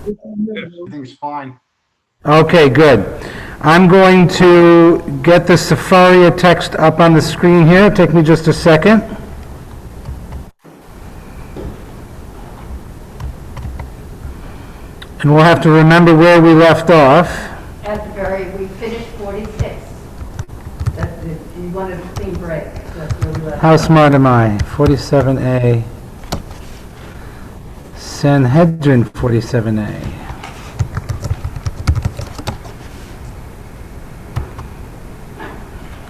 Everything's fine. Okay, good. I'm going to get the Sefaria text up on the screen here. Take me just a second. And we'll have to remember where we left off. At the very, we finished 46. You wanted a clean break. That's where we left. How smart am I? 47a. Sanhedrin 47a.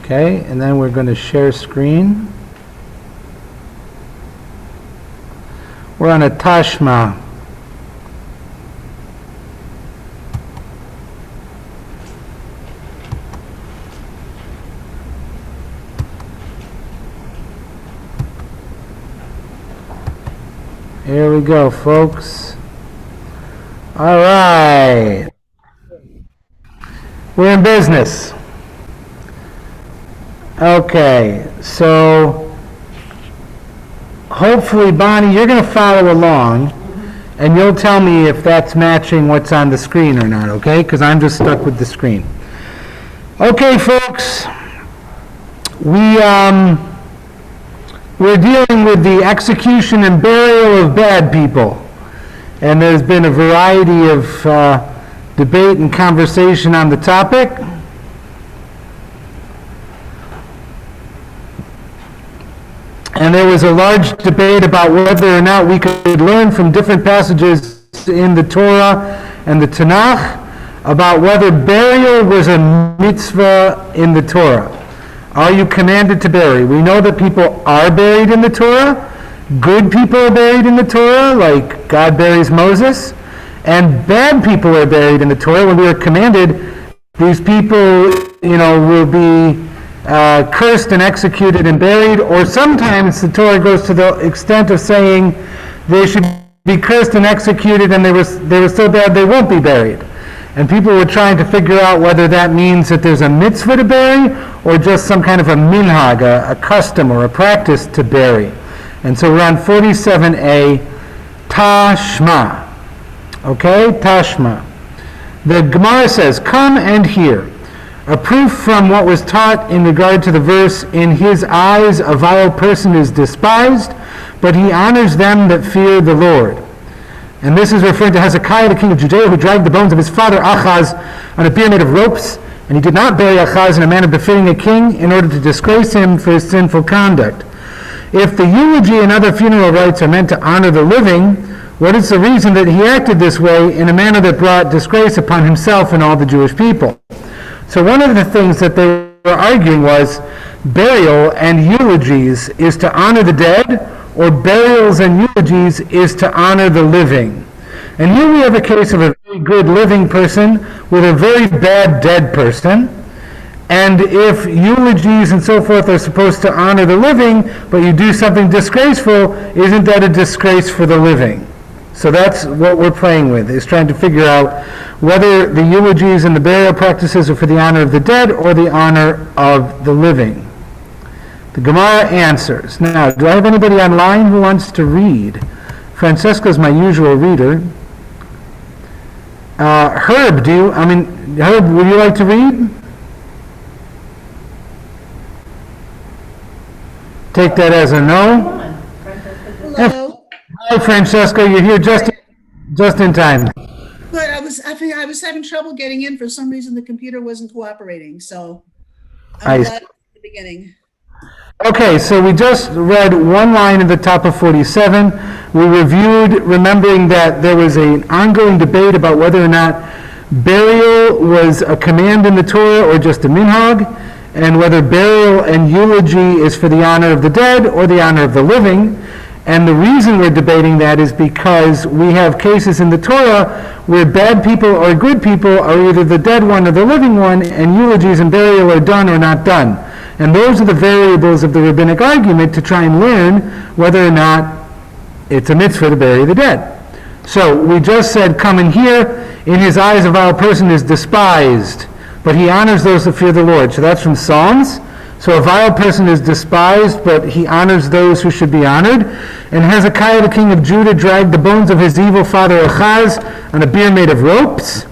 Okay, and then we're going to share screen. We're on a Tashma. Here we go, folks. All right. We're in business. Okay, so hopefully, Bonnie, you're going to follow along, and you'll tell me if that's matching what's on the screen or not, okay? Because I'm just stuck with the screen. Okay, folks, we're dealing with the execution and burial of bad people, and there's been a variety of debate and conversation on the topic. And there was a large debate about whether or not we could learn from different passages in the Torah and the Tanakh about whether burial was a mitzvah in the Torah. Are you commanded to bury? We know that people are buried in the Torah. Good people are buried in the Torah, like God buries Moses. And bad people are buried in the Torah. When we are commanded, these people, will be cursed and executed and buried, or sometimes the Torah goes to the extent of saying they should be cursed and executed and they were so bad they won't be buried. And people were trying to figure out whether that means that there's a mitzvah to bury or just some kind of a minhag, a custom or a practice to bury. And so we're on 47a, Tashma. Okay, Tashma. The Gemara says, "Come and hear. A proof from what was taught in regard to the verse, 'In his eyes a vile person is despised, but he honors them that fear the Lord.'" And this is referring to Hezekiah, the king of Judea, who dragged the bones of his father Achaz on a bier made of ropes, and he did not bury Achaz in a manner befitting a king in order to disgrace him for his sinful conduct. If the eulogy and other funeral rites are meant to honor the living, what is the reason that he acted this way in a manner that brought disgrace upon himself and all the Jewish people? So one of the things that they were arguing was burial and eulogies is to honor the dead, or burials and eulogies is to honor the living. And here we have a case of a very good living person with a very bad dead person. And if eulogies and so forth are supposed to honor the living, but you do something disgraceful, isn't that a disgrace for the living? So that's what we're playing with, is trying to figure out whether the eulogies and the burial practices are for the honor of the dead or the honor of the living. The Gemara answers. Now, do I have anybody online who wants to read? Francesca's my usual reader. Herb, Herb, would you like to read? Take that as a no. Hello. Hi, Francesca. You're here just in time. Good. I was having trouble getting in. For some reason, the computer wasn't cooperating. So I'm glad at the beginning. Okay, so we just read one line at the top of 47. We reviewed, remembering that there was an ongoing debate about whether or not burial was a command in the Torah or just a minhag, and whether burial and eulogy is for the honor of the dead or the honor of the living. And the reason we're debating that is because we have cases in the Torah where bad people or good people are either the dead one or the living one, and eulogies and burial are done or not done. And those are the variables of the rabbinic argument to try and learn whether or not it's a mitzvah to bury the dead. So we just said, "Come and hear. In his eyes a vile person is despised, but he honors those that fear the Lord." So that's from Psalms. So a vile person is despised, but he honors those who should be honored. And Hezekiah, the king of Judah, dragged the bones of his evil father Ahaz on a bier made of ropes.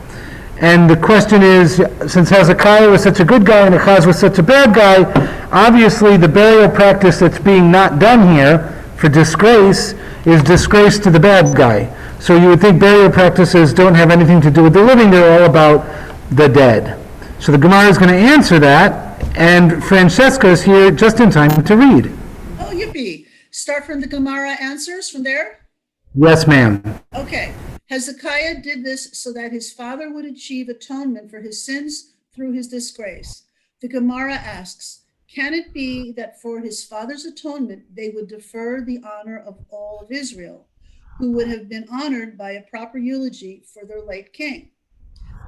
And the question is, since Hezekiah was such a good guy and Ahaz was such a bad guy, obviously the burial practice that's being not done here for disgrace is disgrace to the bad guy. So you would think burial practices don't have anything to do with the living, they're all about the dead. So the Gemara is going to answer that, and Francesca is here just in time to read. Oh, yippee. Start from the Gemara answers from there? Yes, ma'am. Okay. Hezekiah did this so that his father would achieve atonement for his sins through his disgrace. The Gemara asks, can it be that for his father's atonement they would defer the honor of all of Israel, who would have been honored by a proper eulogy for their late king?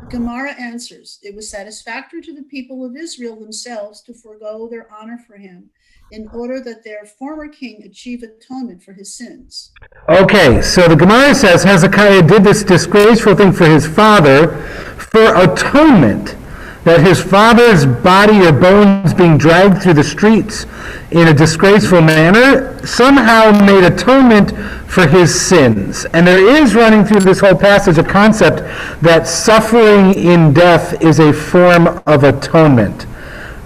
The Gemara answers, it was satisfactory to the people of Israel themselves to forego their honor for him in order that their former king achieve atonement for his sins. Okay, so the Gemara says Hezekiah did this disgraceful thing for his father for atonement, that his father's body or bones being dragged through the streets in a disgraceful manner somehow made atonement for his sins. And there is running through this whole passage a concept that suffering in death is a form of atonement.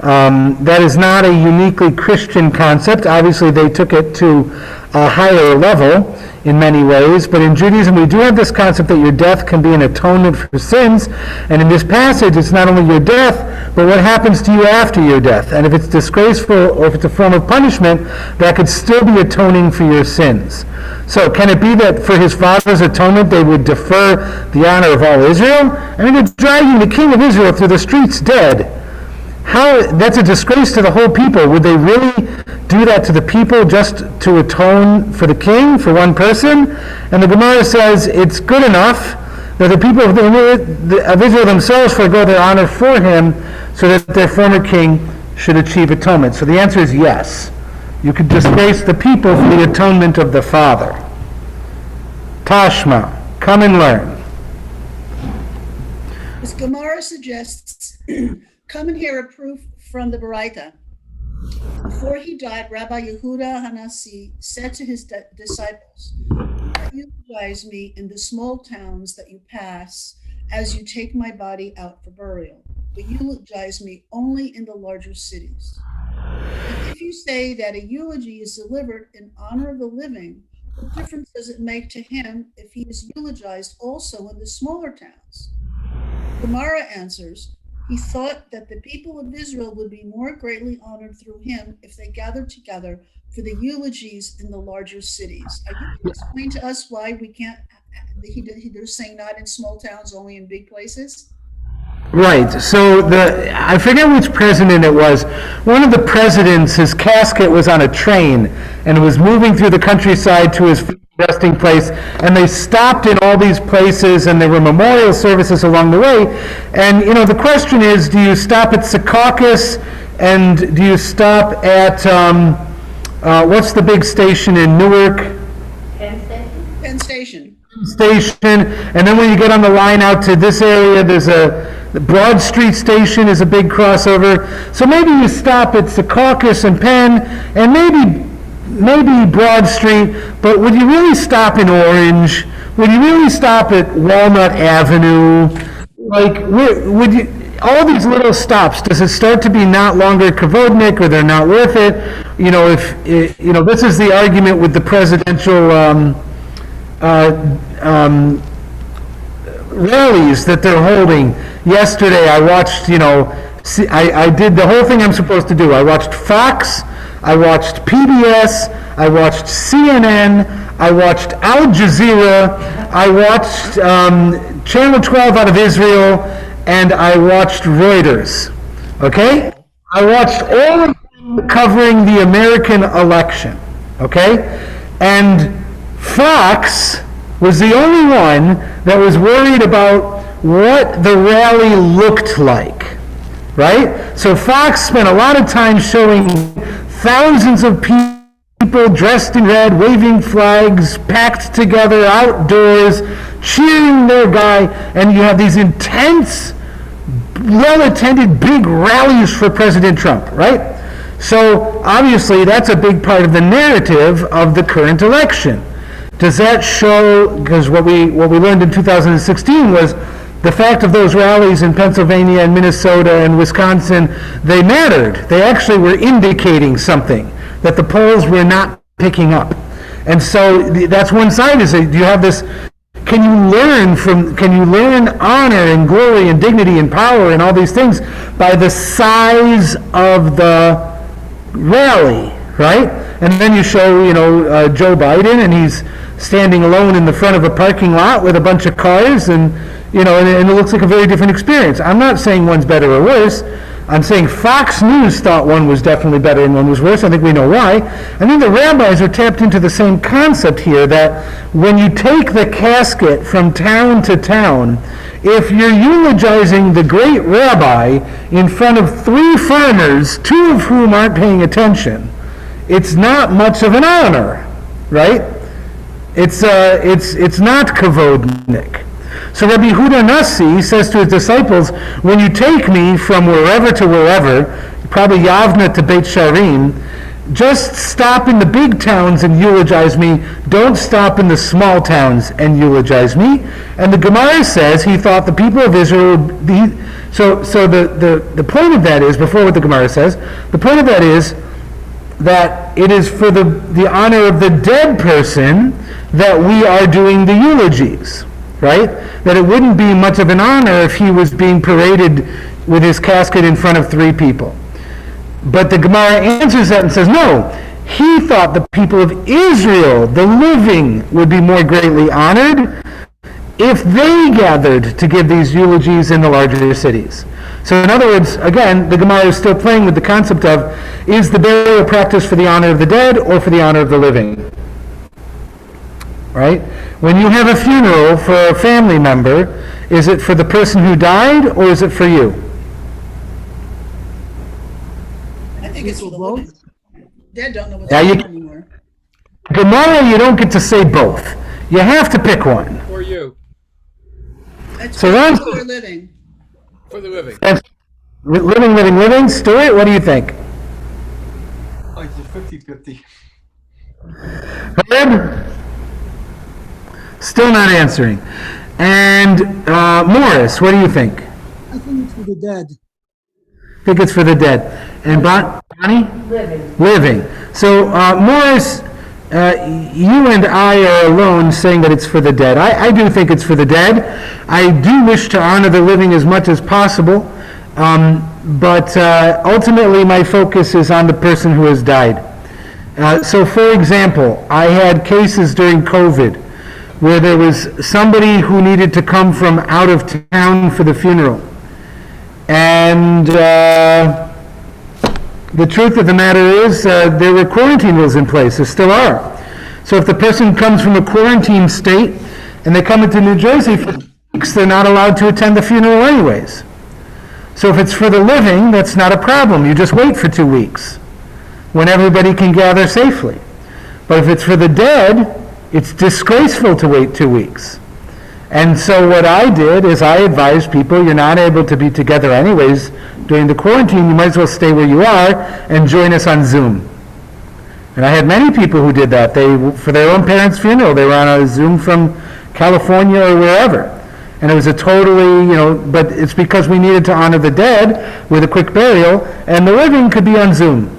That is not a uniquely Christian concept. Obviously, they took it to a higher level in many ways, but in Judaism we do have this concept that your death can be an atonement for sins, and in this passage it's not only your death, but what happens to you after your death. And if it's disgraceful or if it's a form of punishment, that could still be atoning for your sins. So can it be that for his father's atonement they would defer the honor of all Israel? I mean, they're dragging the king of Israel through the streets dead. That's a disgrace to the whole people. Would they really do that to the people just to atone for the king, for one person? And the Gemara says it's good enough that the people of Israel themselves forego their honor for him so that their former king should achieve atonement. So the answer is yes. You could disgrace the people for the atonement of the father. Tashma, come and learn. This Gemara suggests come and hear a proof from the Baraita. Before he died, Rabbi Yehuda Hanasi said to his disciples, eulogize me in the small towns that you pass as you take my body out for burial, but eulogize me only in the larger cities. And if you say that a eulogy is delivered in honor of the living, what difference does it make to him if he is eulogized also in the smaller towns? Gemara answers, he thought that the people of Israel would be more greatly honored through him if they gathered together for the eulogies in the larger cities. Are you going to explain to us why we can't, they're saying not in small towns, only in big places? Right. So I forget which president it was. One of the presidents, his casket was on a train and it was moving through the countryside to his resting place, and they stopped in all these places and there were memorial services along the way. And the question is, do you stop at Secaucus and do you stop at what's the big station in Newark? Penn Station. And then when you get on the line out to this area, there's the Broad Street Station is a big crossover. So maybe you stop at Secaucus and Penn, and maybe Broad Street, but would you really stop in Orange? Would you really stop at Walnut Avenue? Would you? All these little stops, does it start to be not longer kavodnik, or they're not worth it? This is the argument with the presidential rallies that they're holding. Yesterday I watched, I did the whole thing I'm supposed to do. I watched Fox, I watched PBS, I watched CNN, I watched Al Jazeera, I watched Channel 12 out of Israel, and I watched Reuters. Okay? I watched all of them covering the American election. Okay? And Fox was the only one that was worried about what the rally looked like, right? So Fox spent a lot of time showing thousands of people dressed in red, waving flags, packed together outdoors, cheering their guy, and you have these intense, well-attended big rallies for President Trump, right? So obviously that's a big part of the narrative of the current election. Does that show, because what we learned in 2016 was the fact of those rallies in Pennsylvania and Minnesota and Wisconsin, they mattered. They actually were indicating something that the polls were not picking up. And so that's one side, is do you have this, can you learn honor and glory and dignity and power and all these things by the size of the rally, right? And then you show, Joe Biden, and he's standing alone in the front of a parking lot with a bunch of cars, and and it looks like a very different experience. I'm not saying one's better or worse. I'm saying Fox News thought one was definitely better and one was worse. I think we know why. I think the rabbis are tapped into the same concept here, that when you take the casket from town to town, if you're eulogizing the great rabbi in front of 3 farmers, 2 of whom aren't paying attention, it's not much of an honor, right? It's not kavodnik. So Rabbi Yehuda Nasi says to his disciples, when you take me from wherever to wherever, probably Yavna to Beit Sharim, just stop in the big towns and eulogize me. Don't stop in the small towns and eulogize me. And the Gemara says he thought the people of Israel would be... So the point of that is, before what the Gemara says, the point of that is that it is for the honor of the dead person that we are doing the eulogies, right? That it wouldn't be much of an honor if he was being paraded with his casket in front of 3 people. But the Gemara answers that and says, no, he thought the people of Israel, the living, would be more greatly honored if they gathered to give these eulogies in the larger cities. So in other words, again, the Gemara is still playing with the concept of, is the burial practice for the honor of the dead or for the honor of the living? Right? When you have a funeral for a family member, is it for the person who died or is it for you? I think it's for the living. Dead don't know what's Yeah, happening anymore. Gemara, you don't get to say both. You have to pick one. For you. That's So that's for the living. For the living. that's living. Stuart, what do you think? Like the 50-50. Herb? Still not answering. And Morris, what do you think? I think it's for the dead. I think it's for the dead. And Bonnie? Living. Living. So Morris, you and I are alone saying that it's for the dead. I do think it's for the dead. I do wish to honor the living as much as possible, but ultimately my focus is on the person who has died. So for example, I had cases during COVID where there was somebody who needed to come from out of town for the funeral. And the truth of the matter is there were quarantine rules in place. There still are. So if the person comes from a quarantine state and they come into New Jersey for weeks, they're not allowed to attend the funeral anyways. So if it's for the living, that's not a problem. You just wait for 2 weeks when everybody can gather safely. But if it's for the dead, it's disgraceful to wait 2 weeks. And so what I did is I advised people, you're not able to be together anyways during the quarantine, you might as well stay where you are and join us on Zoom. And I had many people who did that. For their own parents' funeral, they were on a Zoom from California or wherever. And it was a totally, but it's because we needed to honor the dead with a quick burial, and the living could be on Zoom.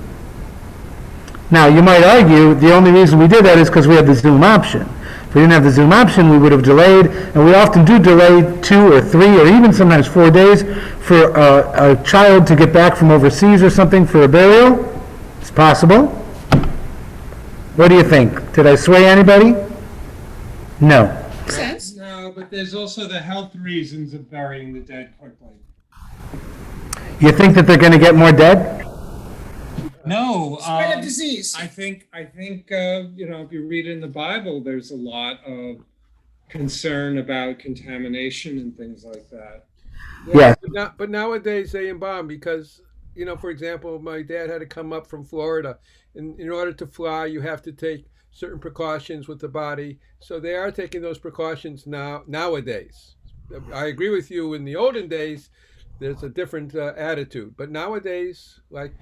Now, you might argue the only reason we did that is because we had the Zoom option. If we didn't have the Zoom option, we would have delayed, and we often do delay 2 or 3 or even sometimes 4 days for a child to get back from overseas or something for a burial. It's possible. What do you think? Did I sway anybody? No. Makes sense. No, but there's also the health reasons of burying the dead quickly. You think that they're going to get more dead? No, Spread of disease. I think if you read in the Bible, there's a lot of concern about contamination and things like that. Yes. But nowadays they embalm because, for example, my dad had to come up from Florida. In order to fly, you have to take certain precautions with the body. So they are taking those precautions nowadays. I agree with you. In the olden days, there's a different attitude. But nowadays, like...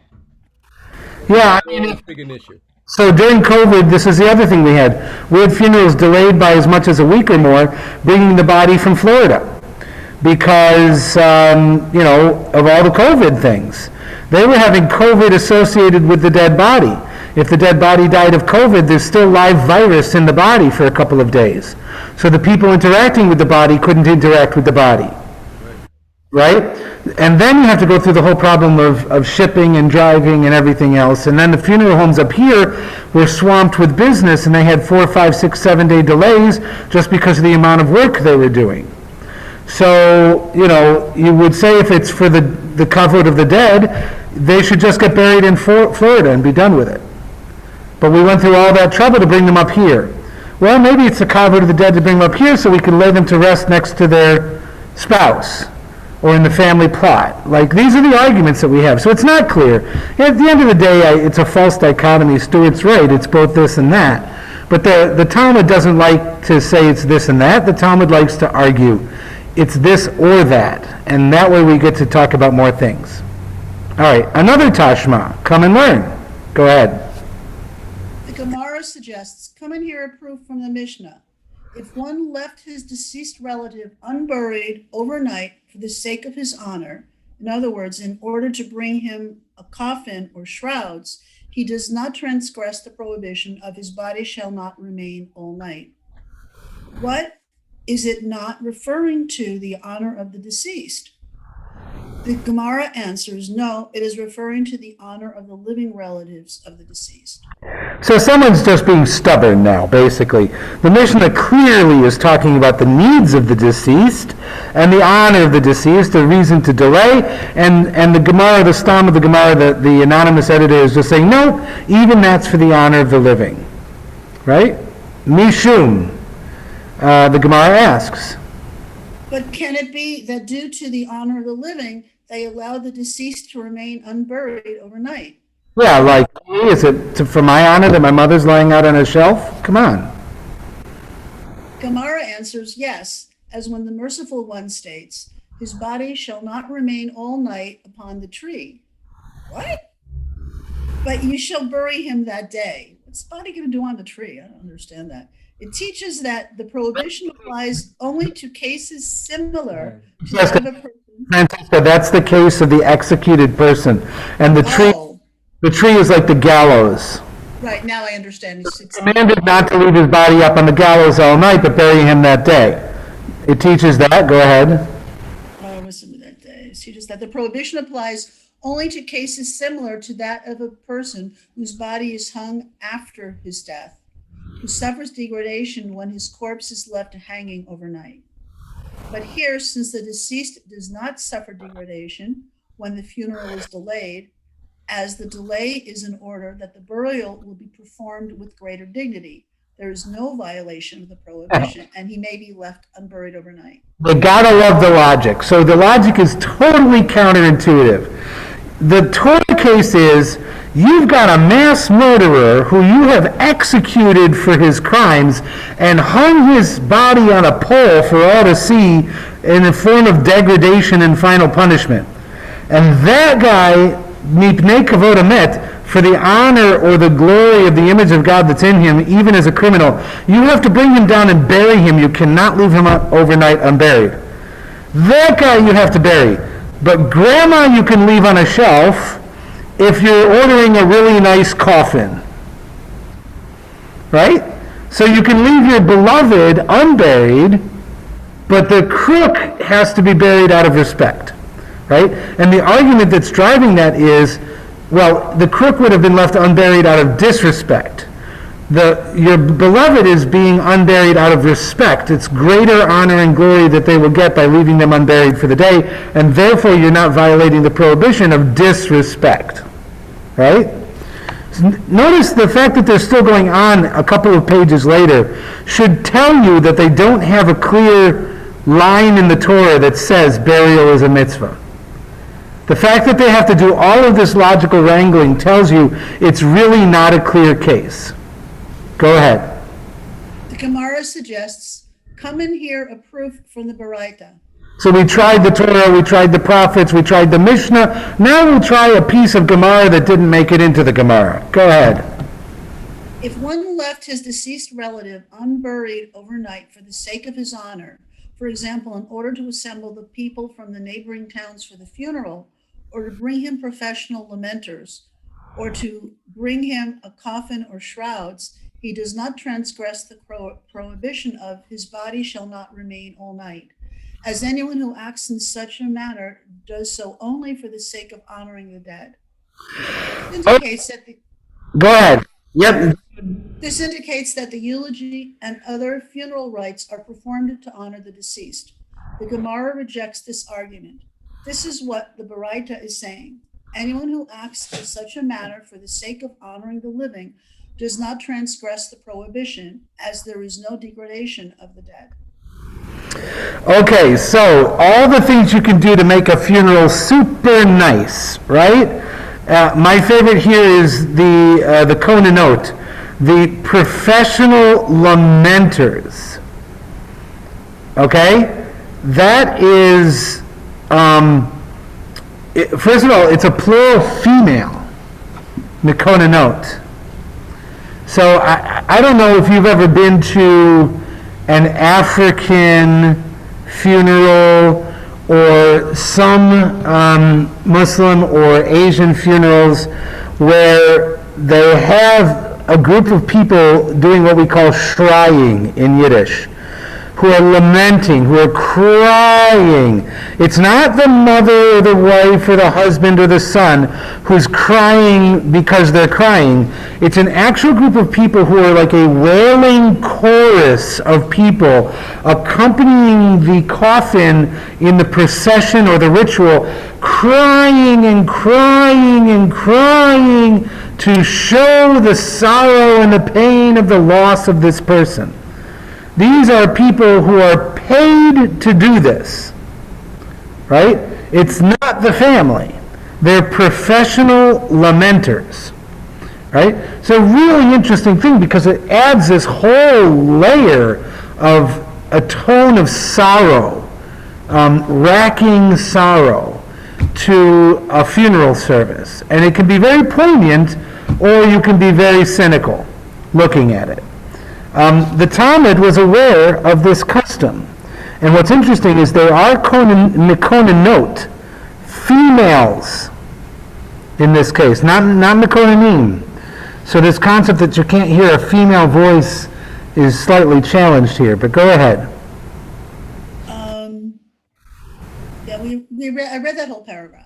Yeah, I It's mean, as big an issue. so during COVID, this is the other thing we had. We had funerals delayed by as much as a week or more, bringing the body from Florida because, of all the COVID things. They were having COVID associated with the dead body. If the dead body died of COVID, there's still live virus in the body for a couple of days. So the people interacting with the body couldn't interact with the body. Right? And then you have to go through the whole problem of shipping and driving and everything else. And then the funeral homes up here were swamped with business, and they had 4, 5, 6, 7-day delays just because of the amount of work they were doing. So, you would say if it's for the comfort of the dead, they should just get buried in Florida and be done with it. But we went through all that trouble to bring them up here. Well, maybe it's the comfort of the dead to bring them up here so we can lay them to rest next to their spouse or in the family plot. Like, these are the arguments that we have. So it's not clear. At the end of the day, it's a false dichotomy. Stuart's right. It's both this and that. But the Talmud doesn't like to say it's this and that. The Talmud likes to argue it's this or that. And that way we get to talk about more things. All right, another Tashma. Come and learn. Go ahead. The Gemara suggests, come and hear a proof from the Mishnah. If one left his deceased relative unburied overnight for the sake of his honor, in other words, in order to bring him a coffin or shrouds, he does not transgress the prohibition of his body shall not remain all night. What is it not referring to the honor of the deceased? The Gemara answers, no, it is referring to the honor of the living relatives of the deceased. So someone's just being stubborn now, basically. The Mishnah clearly is talking about the needs of the deceased and the honor of the deceased, the reason to delay, and the Gemara, the stam of the Gemara, the anonymous editor is just saying, no, even that's for the honor of the living. Right? Mishum, the Gemara asks. But can it be that due to the honor of the living, they allow the deceased to remain unburied overnight? Yeah, like, is it for my honor that my mother's lying out on a shelf? Come on. Gemara answers yes, as when the merciful one states, his body shall not remain all night upon the tree. What? But you shall bury him that day. What's the body going to do on the tree? I don't understand that. It teaches that the prohibition applies only to cases similar to that of a person. Francesca, that's the case of the executed person. And the tree is like the gallows. Right, now I understand. It's commanded not to leave his body up on the gallows all night, but bury him that day. It teaches that. Go ahead. Listen to that day. It teaches that the prohibition applies only to cases similar to that of a person whose body is hung after his death, who suffers degradation when his corpse is left hanging overnight. But here, since the deceased does not suffer degradation when the funeral is delayed, as the delay is in order that the burial will be performed with greater dignity, there is no violation of the prohibition, and he may be left unburied overnight. You gotta love the logic. So the logic is totally counterintuitive. The Torah case is, you've got a mass murderer who you have executed for his crimes and hung his body on a pole for all to see in a form of degradation and final punishment. And that guy, mipnei kavod hamet, for the honor or the glory of the image of God that's in him, even as a criminal, you have to bring him down and bury him. You cannot leave him overnight unburied. That guy you have to bury. But grandma you can leave on a shelf if you're ordering a really nice coffin. Right? So you can leave your beloved unburied, but the crook has to be buried out of respect. Right? And the argument that's driving that is, well, the crook would have been left unburied out of disrespect. Your beloved is being unburied out of respect. It's greater honor and glory that they will get by leaving them unburied for the day, and therefore you're not violating the prohibition of disrespect. Right? Notice the fact that they're still going on a couple of pages later should tell you that they don't have a clear line in the Torah that says burial is a mitzvah. The fact that they have to do all of this logical wrangling tells you it's really not a clear case. Go ahead. The Gemara suggests, come and hear a proof from the Baraita. So we tried the Torah, we tried the prophets, we tried the Mishnah. Now we'll try a piece of Gemara that didn't make it into the Gemara. Go ahead. If one left his deceased relative unburied overnight for the sake of his honor, for example, in order to assemble the people from the neighboring towns for the funeral, or to bring him professional lamenters, or to bring him a coffin or shrouds, he does not transgress the prohibition of his body shall not remain all night, as anyone who acts in such a manner does so only for the sake of honoring the dead. This indicates that Go ahead. Yep. This indicates that the eulogy and other funeral rites are performed to honor the deceased. The Gemara rejects this argument. This is what the Baraita is saying. Anyone who acts in such a manner for the sake of honoring the living does not transgress the prohibition, as there is no degradation of the dead. Okay, so all the things you can do to make a funeral super nice, right? My favorite here is the Konanot, the professional lamenters. Okay? That is, first of all, it's a plural female, the Konanot. So I don't know if you've ever been to an African funeral or some Muslim or Asian funerals where they have a group of people doing what we call shrying in Yiddish, who are lamenting, who are crying. It's not the mother or the wife or the husband or the son who's crying because they're crying. It's an actual group of people who are like a wailing chorus of people accompanying the coffin in the procession or the ritual, crying and crying and crying to show the sorrow and the pain of the loss of this person. These are people who are paid to do this, right? It's not the family. They're professional lamenters, right? So really interesting thing because it adds this whole layer of a tone of sorrow, racking sorrow to a funeral service. And it can be very poignant or you can be very cynical looking at it. The Talmud was aware of this custom. And what's interesting is there are Mekonanot, females in this case, not Mekonanim. So this concept that you can't hear a female voice is slightly challenged here, but go ahead. I read that whole paragraph.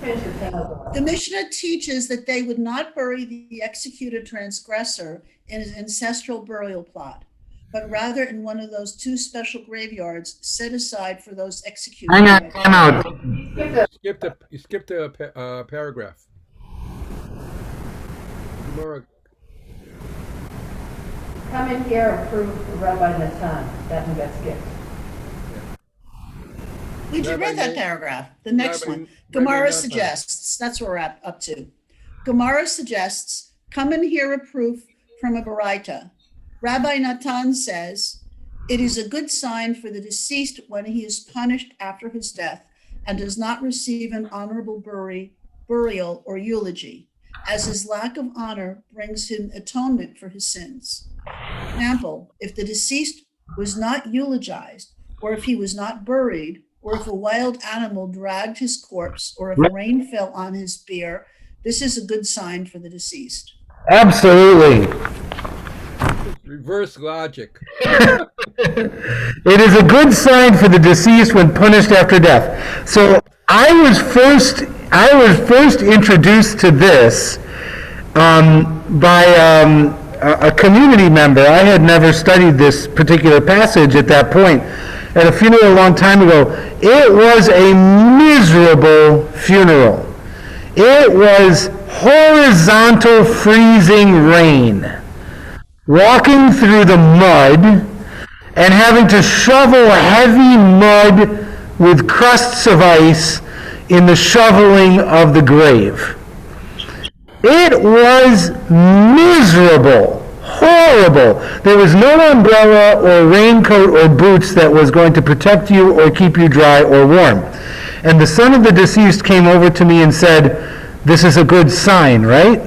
The Mishnah teaches that they would not bury the executed transgressor in his ancestral burial plot, but rather in one of those two special graveyards set aside for those executed. Hang on, time out. You skipped a paragraph. Laura. Come in here and prove Rabbi Natan. That one got skipped. We just read that paragraph. The next one. Gemara suggests, that's where we're up to. Gemara suggests, come and hear a proof from a Baraita. Rabbi Natan says, it is a good sign for the deceased when he is punished after his death and does not receive an honorable burial or eulogy, as his lack of honor brings him atonement for his sins. For example, if the deceased was not eulogized, or if he was not buried, or if a wild animal dragged his corpse, or if rain fell on his bier, this is a good sign for the deceased. Absolutely. Reverse logic. It is a good sign for the deceased when punished after death. So I was first introduced to this by a community member. I had never studied this particular passage at that point. At a funeral a long time ago, it was a miserable funeral. It was horizontal freezing rain, walking through the mud and having to shovel heavy mud with crusts of ice in the shoveling of the grave. It was miserable, horrible. There was no umbrella or raincoat or boots that was going to protect you or keep you dry or warm. And the son of the deceased came over to me and said, "This is a good sign, right?"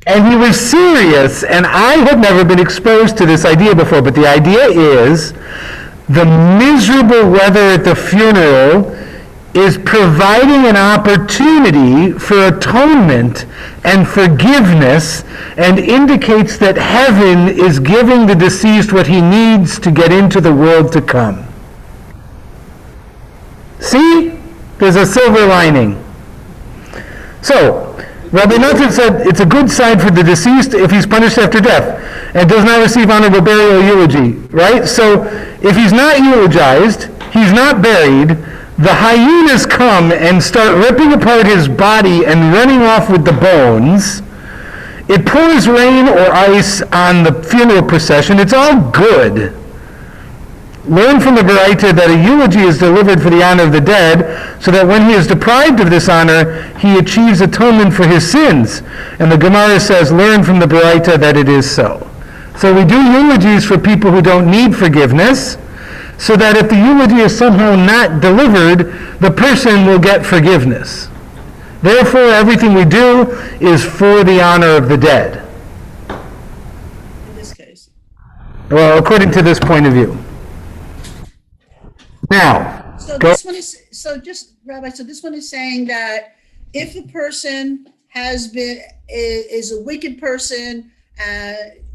And he was serious, and I had never been exposed to this idea before, but the idea is the miserable weather at the funeral is providing an opportunity for atonement and forgiveness, and indicates that heaven is giving the deceased what he needs to get into the world to come. See? There's a silver lining. So, Rabbi Nathan said it's a good sign for the deceased if he's punished after death and does not receive honorable burial or eulogy, right? So, if he's not eulogized, he's not buried, the hyenas come and start ripping apart his body and running off with the bones. It pours rain or ice on the funeral procession. It's all good. Learn from the Baraita that a eulogy is delivered for the honor of the dead, so that when he is deprived of this honor, he achieves atonement for his sins. And the Gemara says, learn from the Baraita that it is so. So we do eulogies for people who don't need forgiveness, so that if the eulogy is somehow not delivered, the person will get forgiveness. Therefore, everything we do is for the honor of the dead. In this case. Well, according to this point of view. Now, So this one is, so just, Rabbi, so this one is saying that if the person is a wicked person,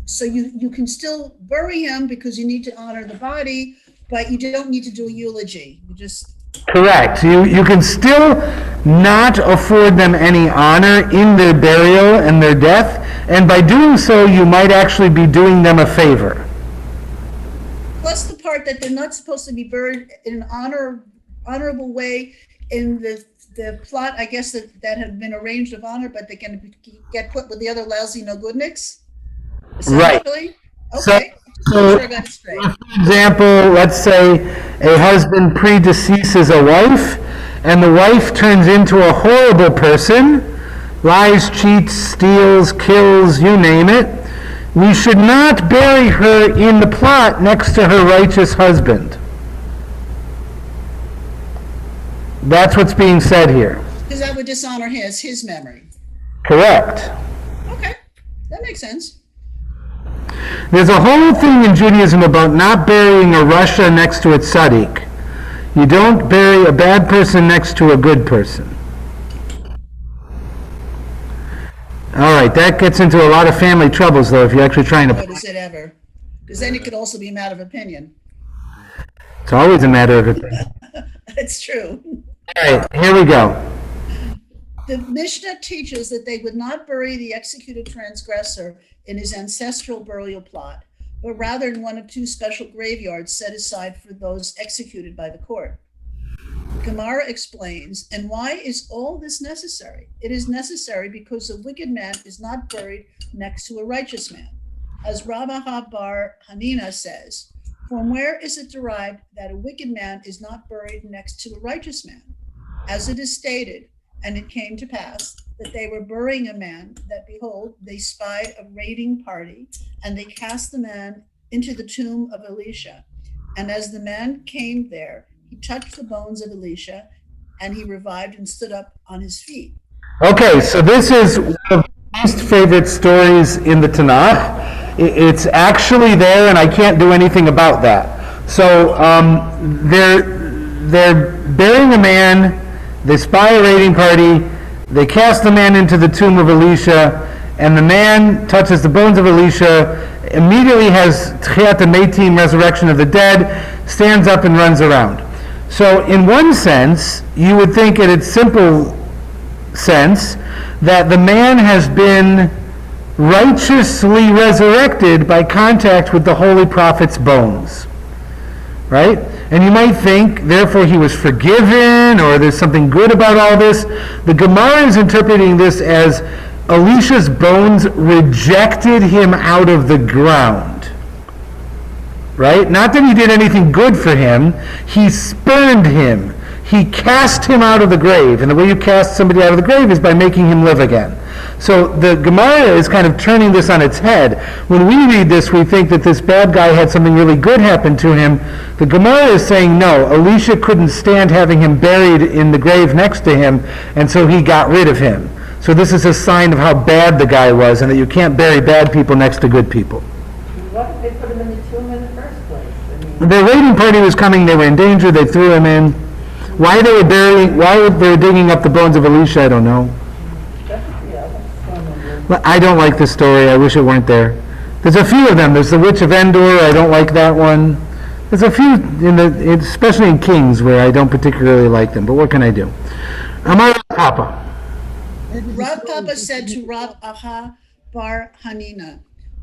so you can still bury him because you need to honor the body, but you don't need to do a eulogy. You just... Correct. You can still not afford them any honor in their burial and their death, and by doing so, you might actually be doing them a favor. Plus the part that they're not supposed to be buried in an honorable way in the plot, I guess, that had been arranged of honor, but they're going to get put with the other lousy no-goodniks? Right. Okay. So, Sure I got it straight. for example, let's say a husband predeceases a wife, and the wife turns into a horrible person, lies, cheats, steals, kills, you name it. We should not bury her in the plot next to her righteous husband. That's what's being said here. Because that would dishonor his memory. Correct. Okay, that makes sense. There's a whole thing in Judaism about not burying a Rasha next to a tzaddik. You don't bury a bad person next to a good person. All right, that gets into a lot of family troubles, though, if you're actually trying to... What is it ever? Because then it could also be a matter of opinion. It's always a matter of opinion. That's true. All right, here we go. The Mishnah teaches that they would not bury the executed transgressor in his ancestral burial plot, but rather in one of two special graveyards set aside for those executed by the court. Gemara explains, and why is all this necessary? It is necessary because a wicked man is not buried next to a righteous man. As Rabbi Bar Hanina says, from where is it derived that a wicked man is not buried next to a righteous man? As it is stated, and it came to pass that they were burying a man, that behold, they spied a raiding party, and they cast the man into the tomb of Elisha. And as the man came there, he touched the bones of Elisha, and he revived and stood up on his feet. Okay, so this is one of my most favorite stories in the Tanakh. It's actually there, and I can't do anything about that. So they're burying a man, they spy a raiding party, they cast the man into the tomb of Elisha, and the man touches the bones of Elisha, immediately has Tchiat HaMeitim, resurrection of the dead, stands up and runs around. So in one sense, you would think in its simple sense that the man has been righteously resurrected by contact with the holy prophet's bones, right? And you might think, therefore, he was forgiven, or there's something good about all this. The Gemara is interpreting this as Elisha's bones rejected him out of the ground, right? Not that he did anything good for him. He spurned him. He cast him out of the grave. And the way you cast somebody out of the grave is by making him live again. So the Gemara is kind of turning this on its head. When we read this, we think that this bad guy had something really good happen to him. The Gemara is saying, no, Elisha couldn't stand having him buried in the grave next to him, and so he got rid of him. So this is a sign of how bad the guy was, and that you can't bury bad people next to good people. What if they put him in the tomb in the first place? I mean, The raiding party was coming, they were in danger, they threw him in. Why they were digging up the bones of Elisha, I don't know. that's fun. But I don't like this story. I wish it weren't there. There's a few of them. There's the Witch of Endor. I don't like that one. There's a few, especially in Kings, where I don't particularly like them. But what can I do? Amar Papa. Rav Papa said to Rav Aha bar Hanina,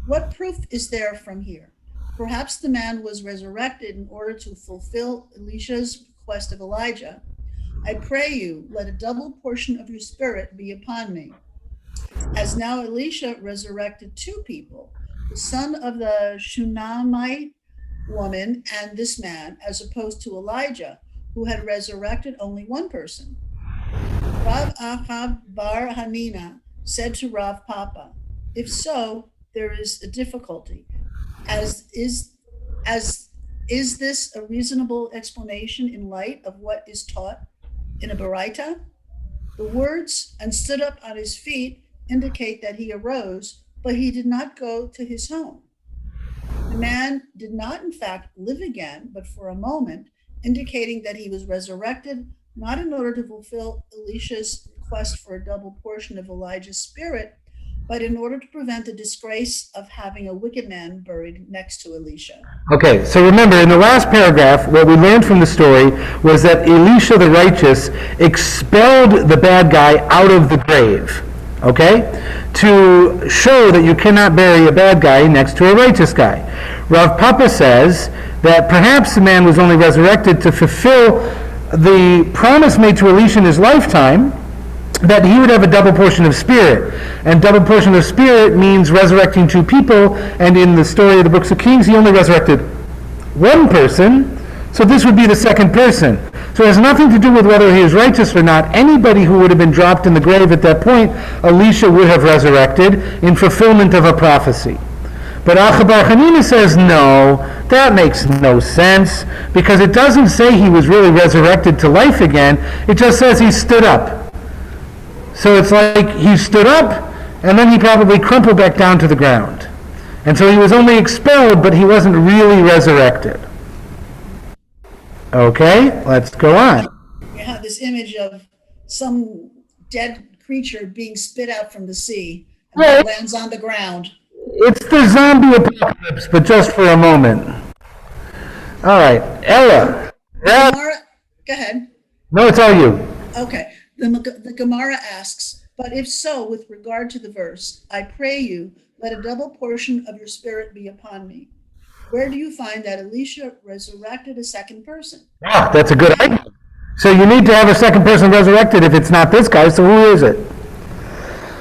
"What proof is there from here? Perhaps the man was resurrected in order to fulfill Elisha's request of Elijah. I pray you, let a double portion of your spirit be upon me. As now Elisha resurrected two people, the son of the Shunammite woman and this man, as opposed to Elijah, who had resurrected only one person." Rav Ahab bar Hanina said to Rav Papa, "If so, there is a difficulty. Is this a reasonable explanation in light of what is taught in a Baraita? The words, 'and stood up on his feet,' indicate that he arose, but he did not go to his home. The man did not, in fact, live again, but for a moment, indicating that he was resurrected, not in order to fulfill Elisha's request for a double portion of Elijah's spirit, but in order to prevent the disgrace of having a wicked man buried next to Elisha." Okay, so remember, in the last paragraph, what we learned from the story was that Elisha the righteous expelled the bad guy out of the grave, okay, to show that you cannot bury a bad guy next to a righteous guy. Rav Papa says that perhaps the man was only resurrected to fulfill the promise made to Elisha in his lifetime, that he would have a double portion of spirit. And double portion of spirit means resurrecting two people, and in the story of the books of Kings, he only resurrected one person, so this would be the second person. So it has nothing to do with whether he is righteous or not. Anybody who would have been dropped in the grave at that point, Elisha would have resurrected in fulfillment of a prophecy. But Achabar Hanina says, no, that makes no sense, because it doesn't say he was really resurrected to life again, it just says he stood up. So it's like he stood up, and then he probably crumpled back down to the ground. And so he was only expelled, but he wasn't really resurrected. Okay, let's go on. You have this image of some dead creature being spit out from the sea and Right. lands on the ground. It's the zombie apocalypse, but just for a moment. All right, Ella. Gemara, go ahead. No, it's all you. Okay. The Gemara asks, "But if so, with regard to the verse, I pray you, let a double portion of your spirit be upon me. Where do you find that Elisha resurrected a second person?" Ah, that's a good idea. So you need to have a second person resurrected if it's not this guy, so who is it?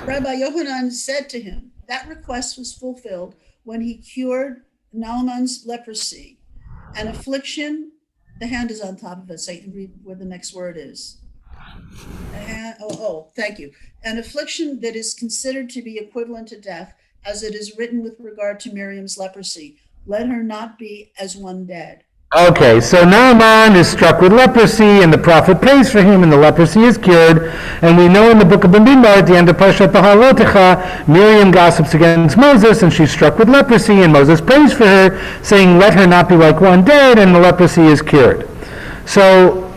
Rabbi Yohanan said to him, "That request was fulfilled when he cured Naaman's leprosy. An affliction," the hand is on top of it, so you can read where the next word is. Thank you. "An affliction that is considered to be equivalent to death, as it is written with regard to Miriam's leprosy. Let her not be as one dead." Okay, so Naaman is struck with leprosy, and the prophet prays for him, and the leprosy is cured. And we know in the book of Bamidbar, at the end of Parshat Behalotecha, Miriam gossips against Moses, and she's struck with leprosy, and Moses prays for her, saying, "Let her not be like one dead," and the leprosy is cured. So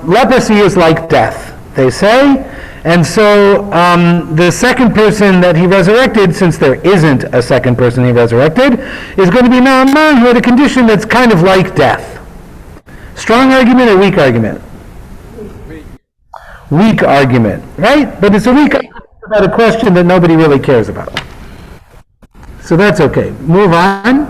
leprosy is like death, they say. And so the second person that he resurrected, since there isn't a second person he resurrected, is going to be Naaman, who had a condition that's kind of like death. Strong argument or weak argument? Weak argument, right? But it's a weak argument about a question that nobody really cares about. So that's okay. Move on.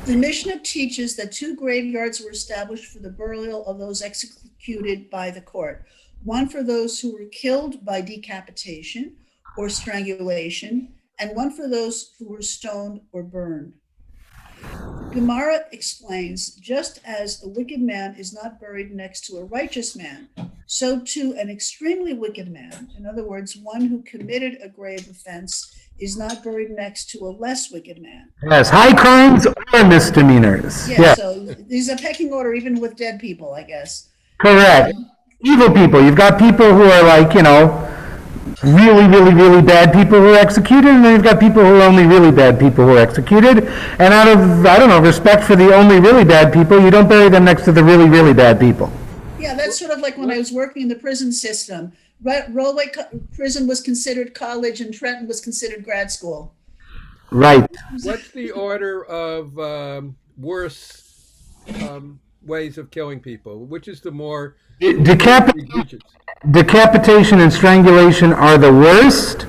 The Mishnah teaches that two graveyards were established for the burial of those executed by the court. One for those who were killed by decapitation or strangulation, and one for those who were stoned or burned. Gemara explains, just as a wicked man is not buried next to a righteous man, so too an extremely wicked man, in other words, one who committed a grave offense, is not buried next to a less wicked man. Yes, high crimes or misdemeanors. Yeah, Yes, so there's a pecking order even with dead people, I guess. correct. Evil people. You've got people who are like, really, really, really bad people who are executed, and then you've got people who are only really bad people who are executed. And out of, I don't know, respect for the only really bad people, you don't bury them next to the really, really bad people. Yeah, that's sort of like when I was working in the prison system. Rolway prison was considered college and Trenton was considered grad school. Right. What's the order of worse ways of killing people? Which is the more egregious? Decapitation and strangulation are the worst,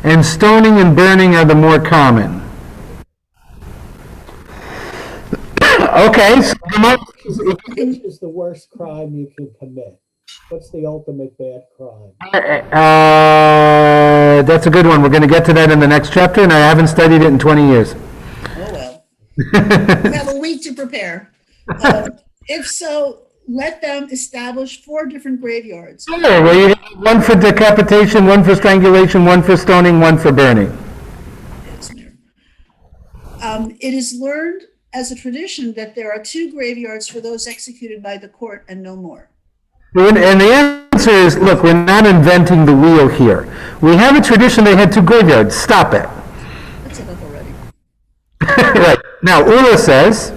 and stoning and burning are the more common. Okay. So Which is the worst crime you can commit? What's the ultimate bad crime? that's a good one. We're going to get to that in the next chapter, and I haven't studied it in 20 years. Oh, well. You have a week to prepare. If so, let them establish 4 different graveyards. Sure, where you have one for decapitation, one for strangulation, one for stoning, one for burning. Yes, Mayor. It is learned as a tradition that there are 2 graveyards for those executed by the court and no more. And the answer is, look, we're not inventing the wheel here. We have a tradition they had 2 graveyards. Stop it. That's enough already. Right. Now, Ula says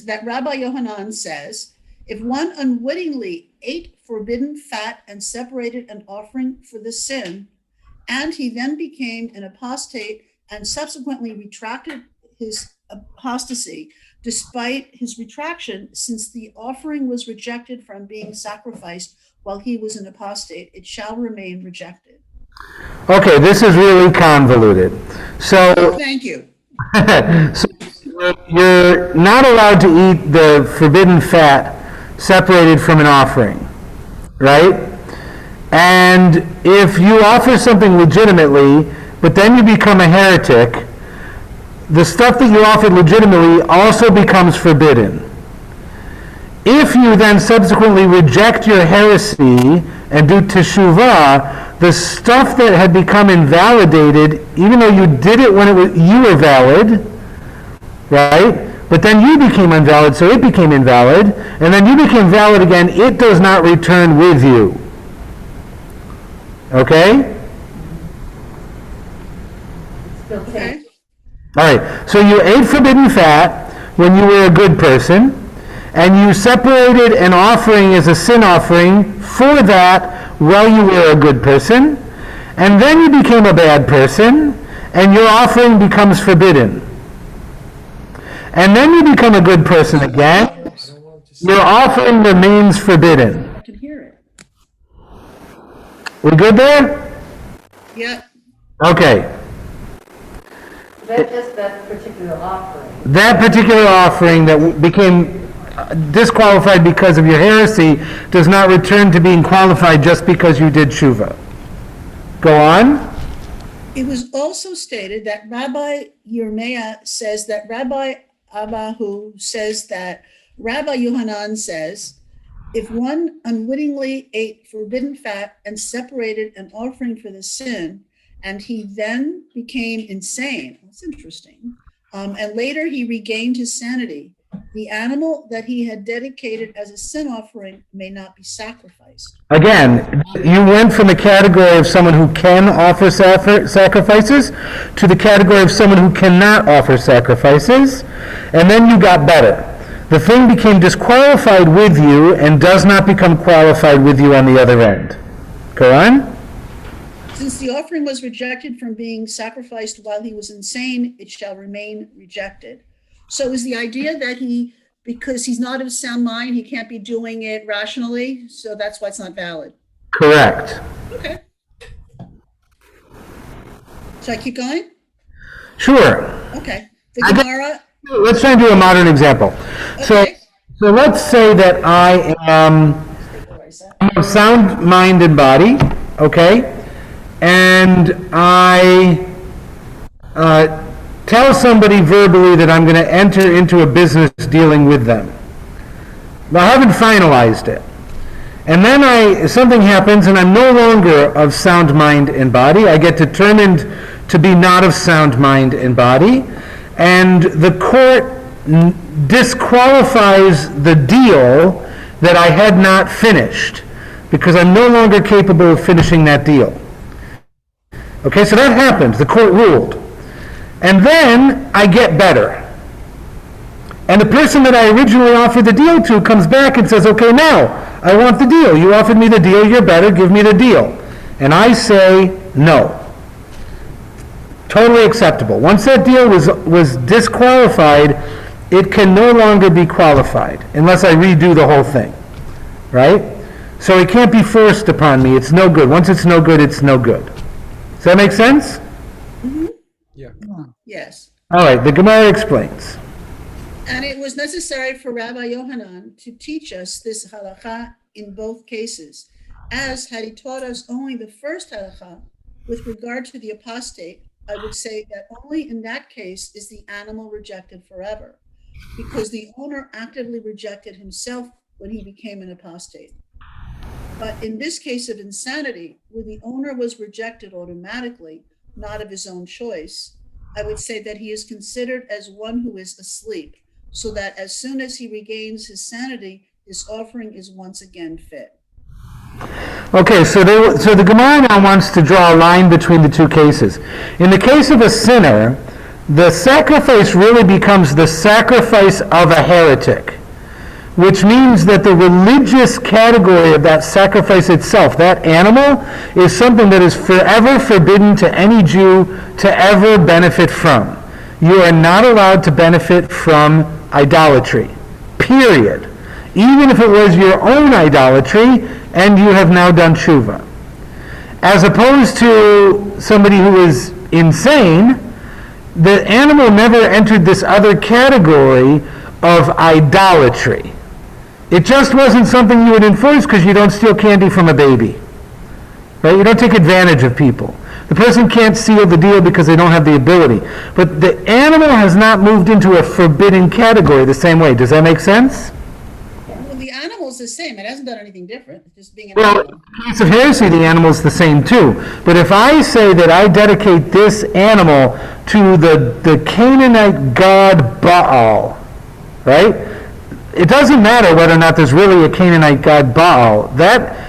that Rabbi Yohanan says, if one unwittingly ate forbidden fat and separated an offering for the sin, and he then became an apostate and subsequently retracted his apostasy, despite his retraction, since the offering was rejected from being sacrificed while he was an apostate, it shall remain rejected. okay, this is really convoluted. So, Thank you. so you're not allowed to eat the forbidden fat separated from an offering, right? And if you offer something legitimately, but then you become a heretic, the stuff that you offered legitimately also becomes forbidden. If you then subsequently reject your heresy and do teshuvah, the stuff that had become invalidated, even though you did it when you were valid, right? But then you became invalid, so it became invalid, and then you became valid again, it does not return with you. Okay? Still Okay. take. All right, so you ate forbidden fat when you were a good person, and you separated an offering as a sin offering for that while you were a good person, and then you became a bad person, and your offering becomes forbidden. And then you become a good person again, your offering remains forbidden. I can hear it. We good there? Yeah. Okay. That just that particular offering. That particular offering that became disqualified because of your heresy does not return to being qualified just because you did tshuva. Go on. It was also stated that Rabbi Yirmiyah says that Rabbi Abahu says that Rabbi Yohanan says, if one unwittingly ate forbidden fat and separated an offering for the sin, and he then became insane, that's interesting, and later he regained his sanity, the animal that he had dedicated as a sin offering may not be sacrificed. Again, you went from the category of someone who can offer sacrifices to the category of someone who cannot offer sacrifices, and then you got better. The thing became disqualified with you and does not become qualified with you on the other end. Go on. Since the offering was rejected from being sacrificed while he was insane, it shall remain rejected. So is the idea that because he's not of sound mind, he can't be doing it rationally, so that's why it's not valid? Correct. Okay. Should I keep going? Sure. Okay. The Gemara. Let's try and do a modern example. Okay. So let's say that I am of sound mind and body, okay? And I tell somebody verbally that I'm going to enter into a business dealing with them. But I haven't finalized it. And then something happens and I'm no longer of sound mind and body. I get determined to be not of sound mind and body. And the court disqualifies the deal that I had not finished because I'm no longer capable of finishing that deal. Okay, so that happened. The court ruled. And then I get better. And the person that I originally offered the deal to comes back and says, okay, now, I want the deal. You offered me the deal, you're better, give me the deal. And I say, no. Totally acceptable. Once that deal was disqualified, it can no longer be qualified unless I redo the whole thing. Right? So it can't be forced upon me. It's no good. Once it's no good, it's no good. Does that make sense? Mhm. Yeah. Yes. All right, the Gemara explains. And it was necessary for Rabbi Yohanan to teach us this halakha in both cases, as had he taught us only the first halakha with regard to the apostate, I would say that only in that case is the animal rejected forever, because the owner actively rejected himself when he became an apostate. But in this case of insanity, where the owner was rejected automatically, not of his own choice, I would say that he is considered as one who is asleep, so that as soon as he regains his sanity, his offering is once again fit. Okay, so the Gemara now wants to draw a line between the two cases. In the case of a sinner, the sacrifice really becomes the sacrifice of a heretic, which means that the religious category of that sacrifice itself, that animal, is something that is forever forbidden to any Jew to ever benefit from. You are not allowed to benefit from idolatry, period. Even if it was your own idolatry and you have now done tshuva. As opposed to somebody who is insane, the animal never entered this other category of idolatry. It just wasn't something you would enforce because you don't steal candy from a baby. Right? You don't take advantage of people. The person can't seal the deal because they don't have the ability. But the animal has not moved into a forbidden category the same way. Does that make sense? Well, the animal's the same. It hasn't done anything different. It's just being an Well, animal. in the case of heresy, the animal's the same too. But if I say that I dedicate this animal to the Canaanite god Baal, right? It doesn't matter whether or not there's really a Canaanite god Baal. That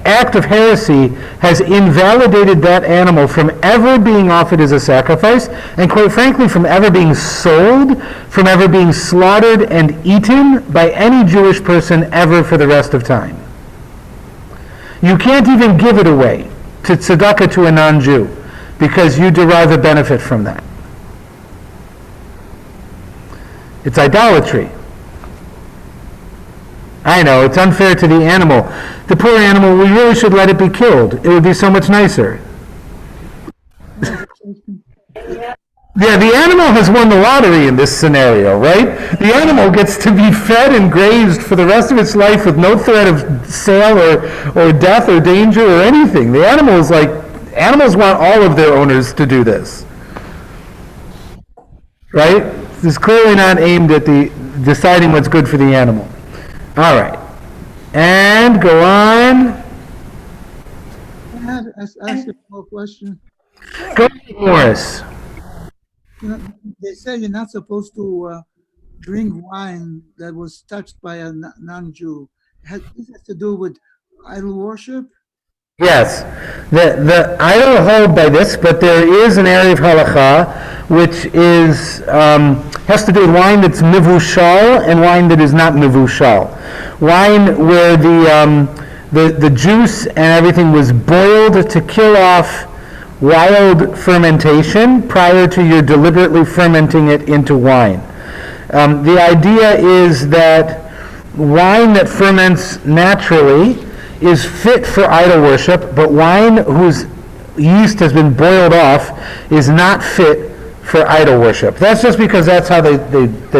act of heresy has invalidated that animal from ever being offered as a sacrifice, and quite frankly, from ever being sold, from ever being slaughtered and eaten by any Jewish person ever for the rest of time. You can't even give it away to tzedakah to a non-Jew because you derive a benefit from that. It's idolatry. I know, it's unfair to the animal. The poor animal, we really should let it be killed. It would be so much nicer. Yeah, the animal has won the lottery in this scenario, right? The animal gets to be fed and grazed for the rest of its life with no threat of sale or death or danger or anything. The animal is like, animals want all of their owners to do this. Right? This is clearly not aimed at deciding what's good for the animal. All right. And go on. Can I ask a more question? Go ahead, Morris. You know, they say you're not supposed to drink wine that was touched by a non-Jew. This has to do with idol worship? Yes. I don't hold by this, but there is an area of halakha which is has to do with wine that's mivushal and wine that is not mivushal. Wine where the juice and everything was boiled to kill off wild fermentation prior to your deliberately fermenting it into wine. The idea is that wine that ferments naturally is fit for idol worship, but wine whose yeast has been boiled off is not fit for idol worship. That's just because that's how they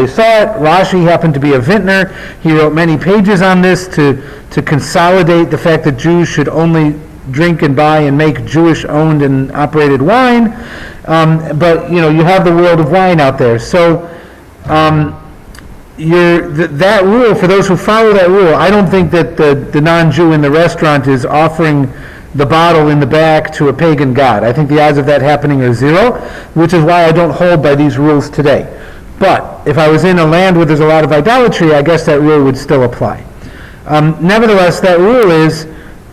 saw it. Rashi happened to be a vintner. He wrote many pages on this to consolidate the fact that Jews should only drink and buy and make Jewish-owned and operated wine. But, you have the world of wine out there. So that rule, for those who follow that rule, I don't think that the non-Jew in the restaurant is offering the bottle in the back to a pagan god. I think the odds of that happening are zero, which is why I don't hold by these rules today. But if I was in a land where there's a lot of idolatry, I guess that rule would still apply. Nevertheless, that rule is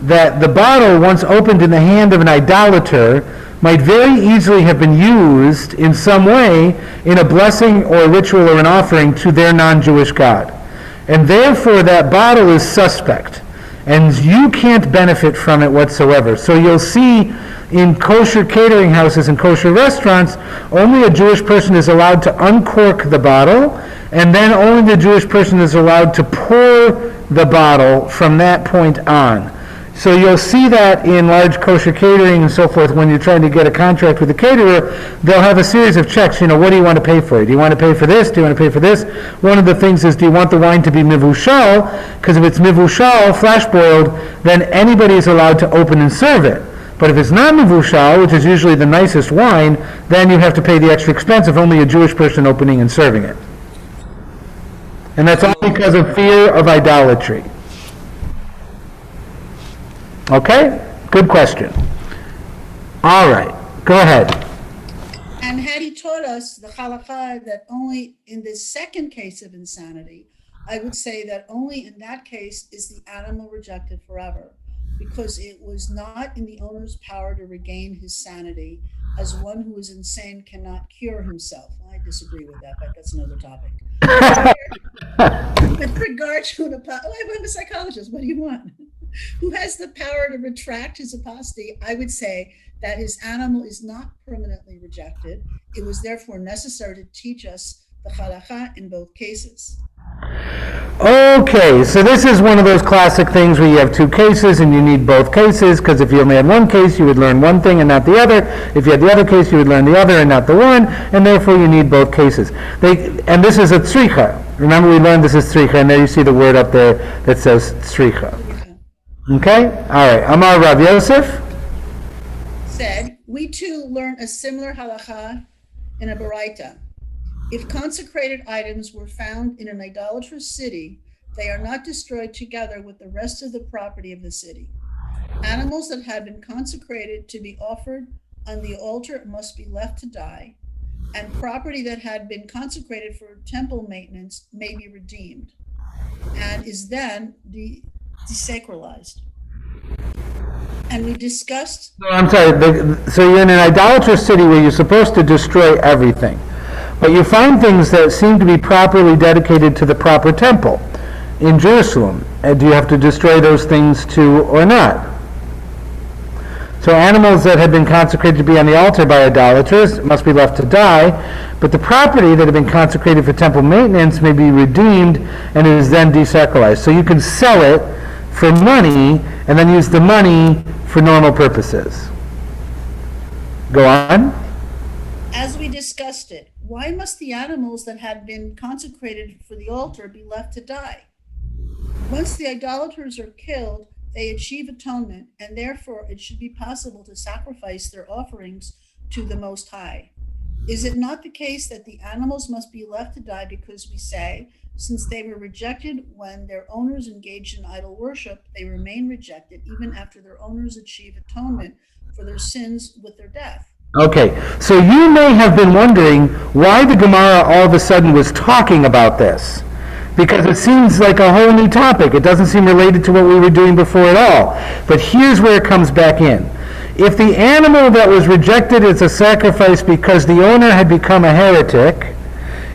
that the bottle, once opened in the hand of an idolater, might very easily have been used in some way in a blessing or a ritual or an offering to their non-Jewish god. And therefore that bottle is suspect, and you can't benefit from it whatsoever. So you'll see in kosher catering houses and kosher restaurants, only a Jewish person is allowed to uncork the bottle, and then only the Jewish person is allowed to pour the bottle from that point on. So you'll see that in large kosher catering and so forth. When you're trying to get a contract with a caterer, they'll have a series of checks. What do you want to pay for? Do you want to pay for this? Do you want to pay for this? One of the things is, do you want the wine to be mivushal? Because if it's mivushal, flash boiled, then anybody is allowed to open and serve it. But if it's not mivushal, which is usually the nicest wine, then you have to pay the extra expense of only a Jewish person opening and serving it. And that's all because of fear of idolatry. Okay? Good question. All right. Go ahead. And had he taught us the halakha that only in this second case of insanity, I would say that only in that case is the animal rejected forever, because it was not in the owner's power to regain his sanity, as one who is insane cannot cure himself. I disagree with that, but that's another topic. With regard to I'm a psychologist. What do you want? Who has the power to retract his apostasy? I would say that his animal is not permanently rejected. It was therefore necessary to teach us the halakha in both cases. Okay, so this is one of those classic things where you have two cases and you need both cases, because if you only had one case, you would learn one thing and not the other. If you had the other case, you would learn the other and not the one, and therefore you need both cases. And this is a tzricha. Remember, we learned this is tzricha, and there you see the word up there that says tzricha. Okay? All right. Amar Rav Yosef said, we too learn a similar halakha in a baraita. If consecrated items were found in an idolatrous city, they are not destroyed together with the rest of the property of the city. Animals that had been consecrated to be offered on the altar must be left to die, and property that had been consecrated for temple maintenance may be redeemed and is then desacralized. And we discussed... No, I'm sorry. So you're in an idolatrous city where you're supposed to destroy everything. But you find things that seem to be properly dedicated to the proper temple in Jerusalem. Do you have to destroy those things too or not? So animals that had been consecrated to be on the altar by idolaters must be left to die, but the property that had been consecrated for temple maintenance may be redeemed and is then desacralized. So you can sell it for money and then use the money for normal purposes. Go on. As we discussed it, why must the animals that had been consecrated for the altar be left to die? Once the idolaters are killed, they achieve atonement, and therefore it should be possible to sacrifice their offerings to the Most High. Is it not the case that the animals must be left to die because we say, since they were rejected when their owners engaged in idol worship, they remain rejected even after their owners achieve atonement for their sins with their death? Okay, so you may have been wondering why the Gemara all of a sudden was talking about this. Because it seems like a whole new topic. It doesn't seem related to what we were doing before at all. But here's where it comes back in. If the animal that was rejected as a sacrifice because the owner had become a heretic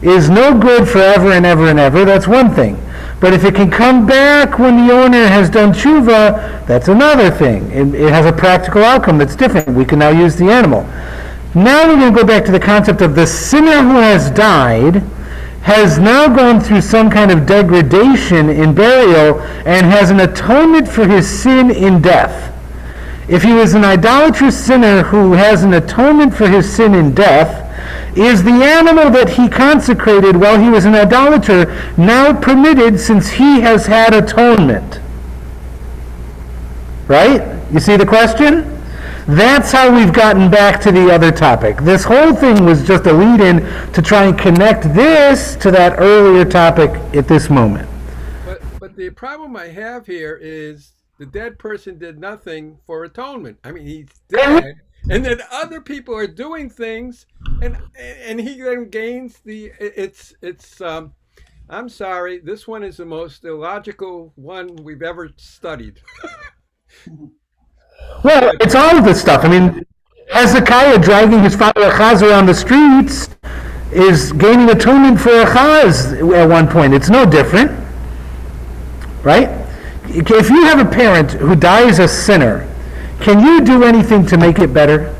is no good forever and ever and ever, that's one thing. But if it can come back when the owner has done tshuva, that's another thing. It has a practical outcome that's different. We can now use the animal. Now we're going to go back to the concept of the sinner who has died has now gone through some kind of degradation in burial and has an atonement for his sin in death. If he was an idolatrous sinner who has an atonement for his sin in death, is the animal that he consecrated while he was an idolater now permitted since he has had atonement? Right? You see the question? That's how we've gotten back to the other topic. This whole thing was just a lead-in to try and connect this to that earlier topic at this moment. But the problem I have here is the dead person did nothing for atonement. I mean, he's dead, and then other people are doing things, and he then gains the. It's. I'm sorry. This one is the most illogical one we've ever studied. Well, it's all of this stuff. I mean, Hezekiah dragging his father Achaz around the streets is gaining atonement for Achaz at one point. It's no different, right? If you have a parent who dies a sinner, can you do anything to make it better?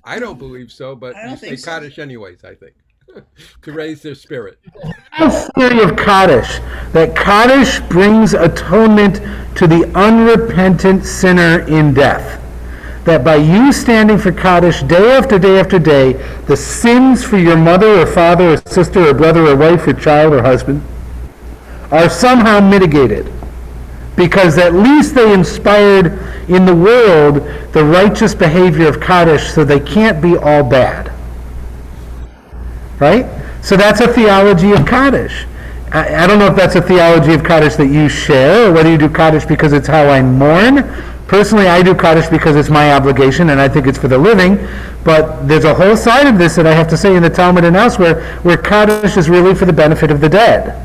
I don't believe so, but I don't you say think so. Kaddish anyways, I think, to raise their spirit. The theory of Kaddish, that Kaddish brings atonement to the unrepentant sinner in death. That by you standing for Kaddish day after day after day, the sins for your mother or father or sister or brother or wife or child or husband are somehow mitigated. Because at least they inspired in the world the righteous behavior of Kaddish, so they can't be all bad. Right? So that's a theology of Kaddish. I don't know if that's a theology of Kaddish that you share, or whether you do Kaddish because it's how I mourn. Personally, I do Kaddish because it's my obligation, and I think it's for the living. But there's a whole side of this that I have to say in the Talmud and elsewhere, where Kaddish is really for the benefit of the dead.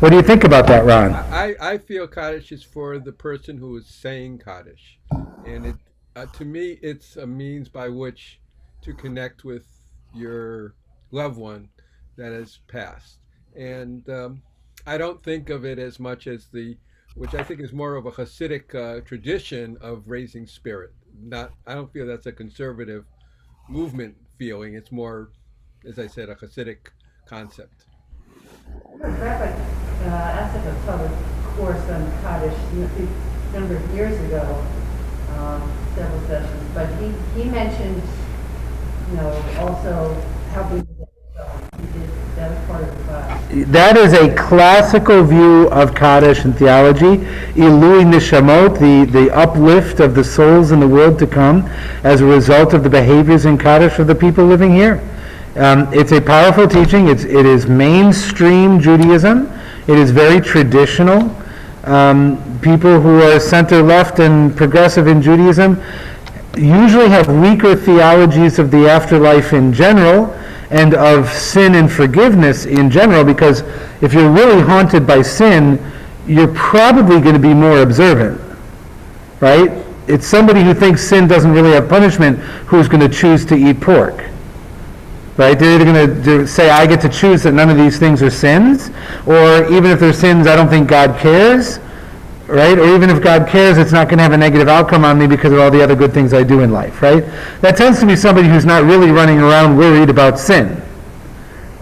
What do you think about that, Ron? I feel Kaddish is for the person who is saying Kaddish. And to me, it's a means by which to connect with your loved one that has passed. And I don't think of it as much as which I think is more of a Hasidic tradition of raising spirit. I don't feel that's a conservative movement feeling. It's more, as I said, a Hasidic concept. Rabbi asked if a public course on Kaddish a number of years ago, several sessions, but he mentioned, also helping to get that was part of the class. That is a classical view of Kaddish and theology, Ilui Nishamot, the uplift of the souls in the world to come as a result of the behaviors in Kaddish of the people living here. It's a powerful teaching. It is mainstream Judaism. It is very traditional. People who are center-left and progressive in Judaism usually have weaker theologies of the afterlife in general and of sin and forgiveness in general, because if you're really haunted by sin, you're probably going to be more observant, right? It's somebody who thinks sin doesn't really have punishment who's going to choose to eat pork. Right? They're either going to say, I get to choose that none of these things are sins, or even if they're sins, I don't think God cares, right? Or even if God cares, it's not going to have a negative outcome on me because of all the other good things I do in life, right? That tends to be somebody who's not really running around worried about sin.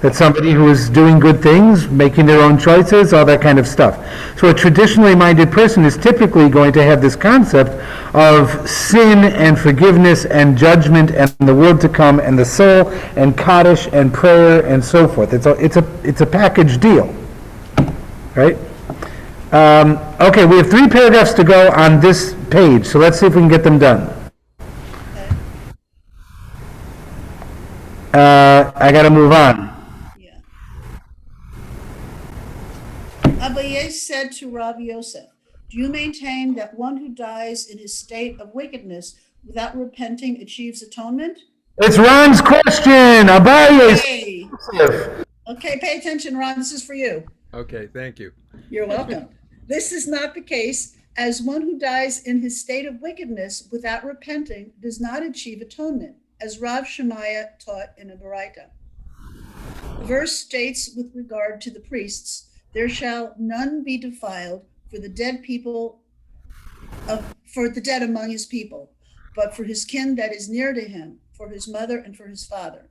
That's somebody who is doing good things, making their own choices, all that kind of stuff. So a traditionally minded person is typically going to have this concept of sin and forgiveness and judgment and the world to come and the soul and Kaddish and prayer and so forth. It's a package deal, right? Okay, we have 3 paragraphs to go on this page, so let's see if we can get them done. I got to move on. Abaye said to Rabbi Yosef, do you maintain that one who dies in his state of wickedness without repenting achieves atonement? It's Ron's question. Abaye. Hey. Okay, pay attention, Ron. This is for you. Okay, thank you. You're welcome. This is not the case, as one who dies in his state of wickedness without repenting does not achieve atonement, as Rav Shemaiah taught in a Baraita. The verse states with regard to the priests, there shall none be defiled for the dead among his people, but for his kin that is near to him, for his mother and for his father.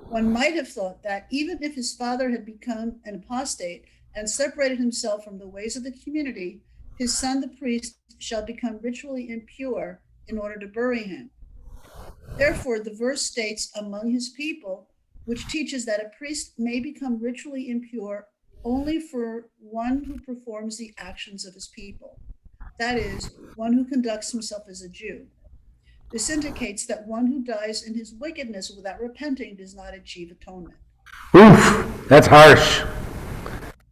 One might have thought that even if his father had become an apostate and separated himself from the ways of the community, his son the priest shall become ritually impure in order to bury him. Therefore, the verse states among his people, which teaches that a priest may become ritually impure only for one who performs the actions of his people. that is, one who conducts himself as a Jew. This indicates that one who dies in his wickedness without repenting does not achieve atonement. Oof, that's harsh.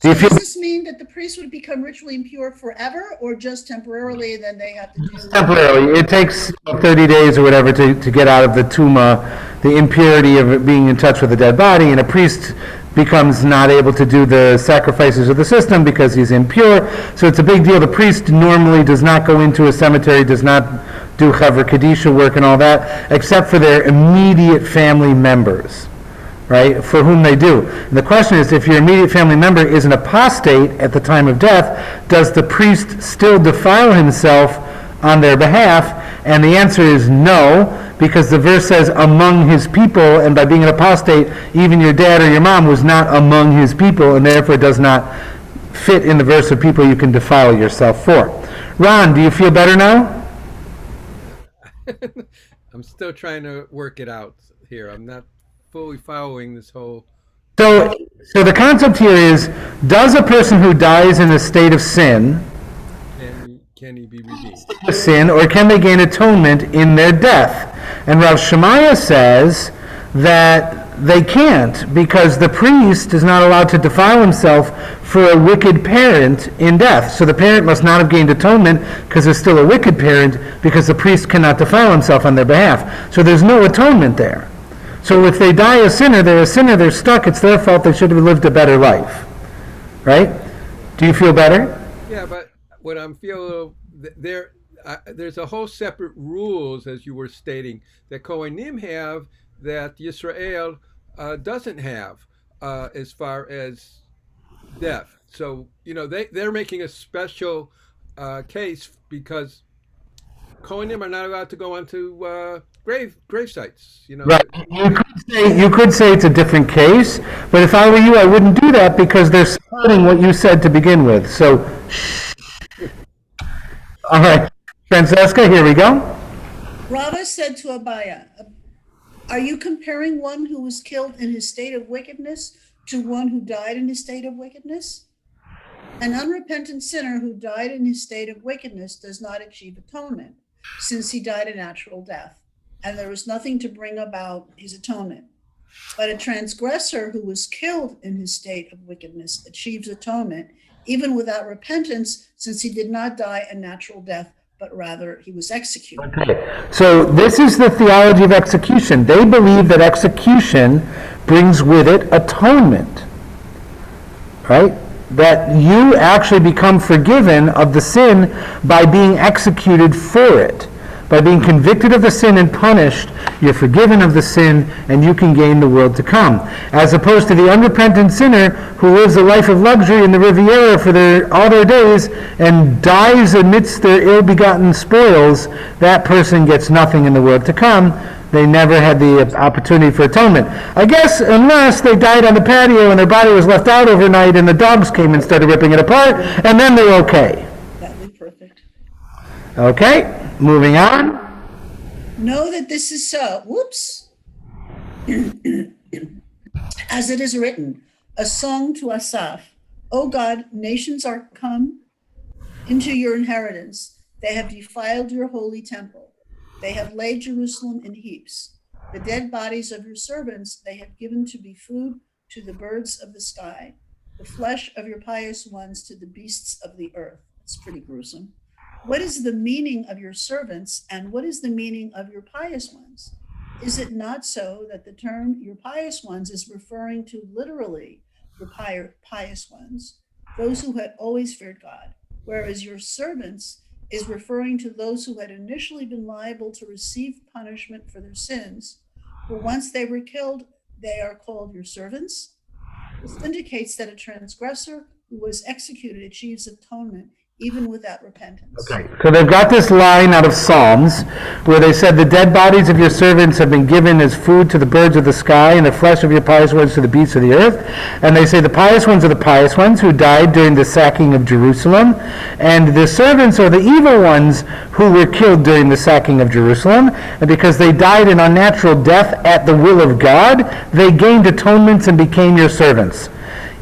Do you So feel does this mean that the priest would become ritually impure forever, or just temporarily, and then they have to do? temporarily? It takes 30 days or whatever to get out of the tuma, the impurity of it being in touch with the dead body, and a priest becomes not able to do the sacrifices of the system because he's impure. So it's a big deal. The priest normally does not go into a cemetery, does not do Chaver Kadisha work and all that, except for their immediate family members, right, for whom they do. And the question is, if your immediate family member is an apostate at the time of death, does the priest still defile himself on their behalf? And the answer is no, because the verse says among his people, and by being an apostate, even your dad or your mom was not among his people, and therefore does not fit in the verse of people you can defile yourself for. Ron, do you feel better now? I'm still trying to work it out here. I'm not fully following this whole. So the concept here is, does a person who dies in a state of sin, Can he be redeemed? or can they gain atonement in their death? And Rav Shemaiah says that they can't, because the priest is not allowed to defile himself for a wicked parent in death. So the parent must not have gained atonement because they're still a wicked parent, because the priest cannot defile himself on their behalf. So there's no atonement there. So if they die a sinner, they're stuck, it's their fault, they should have lived a better life. Right? Do you feel better? Yeah, but what I'm feeling, there's a whole separate rules, as you were stating, that Kohanim have that Yisrael doesn't have as far as death. So, they're making a special case because Kohanim are not allowed to go onto grave sites. Right. You could say it's a different case, but if I were you, I wouldn't do that, because they're supporting what you said to begin with. So, all right, Francesca, here we go. Rava said to Abaya, are you comparing one who was killed in his state of wickedness to one who died in his state of wickedness? An unrepentant sinner who died in his state of wickedness does not achieve atonement, since he died a natural death, and there was nothing to bring about his atonement. But a transgressor who was killed in his state of wickedness achieves atonement, even without repentance, since he did not die a natural death, but rather he was executed. Okay. So this is the theology of execution. They believe that execution brings with it atonement, right? That you actually become forgiven of the sin by being executed for it. By being convicted of the sin and punished, you're forgiven of the sin, and you can gain the world to come. As opposed to the unrepentant sinner who lives a life of luxury in the Riviera for all their days and dies amidst their ill-begotten spoils, that person gets nothing in the world to come. They never had the opportunity for atonement. I guess unless they died on the patio and their body was left out overnight and the dogs came and started ripping it apart, and then they're okay. That would be perfect. Okay. Moving on. Know that this is so. Whoops. As it is written, a song to Asaph. O God, nations are come into your inheritance. They have defiled your holy temple. They have laid Jerusalem in heaps. The dead bodies of your servants they have given to be food to the birds of the sky, the flesh of your pious ones to the beasts of the earth. It's pretty gruesome. What is the meaning of your servants, and what is the meaning of your pious ones? Is it not so that the term your pious ones is referring to literally your pious ones, those who had always feared God, whereas your servants is referring to those who had initially been liable to receive punishment for their sins, but once they were killed, they are called your servants? This indicates that a transgressor who was executed achieves atonement even without repentance. Okay, so they've got this line out of Psalms where they said the dead bodies of your servants have been given as food to the birds of the sky and the flesh of your pious ones to the beasts of the earth. And they say the pious ones are the pious ones who died during the sacking of Jerusalem, and the servants are the evil ones who were killed during the sacking of Jerusalem. And because they died an unnatural death at the will of God, they gained atonements and became your servants.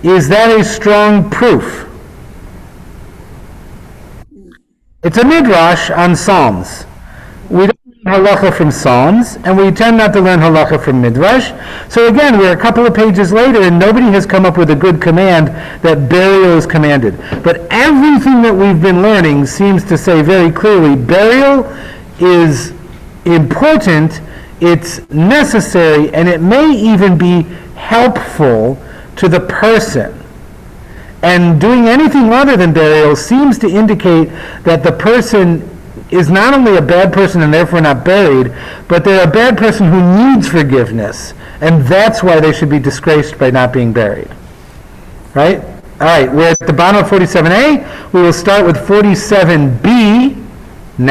Is that a strong proof? It's a midrash on Psalms. We don't learn halacha from Psalms, and we tend not to learn halacha from midrash. So again, we're a couple of pages later, and nobody has come up with a good command that burial is commanded. But everything that we've been learning seems to say very clearly, burial is important, it's necessary, and it may even be helpful to the person. And doing anything other than burial seems to indicate that the person is not only a bad person and therefore not buried, but they're a bad person who needs forgiveness. And that's why they should be disgraced by not being buried. Right? All right, we're at the bottom of 47a. We will start with 47b next.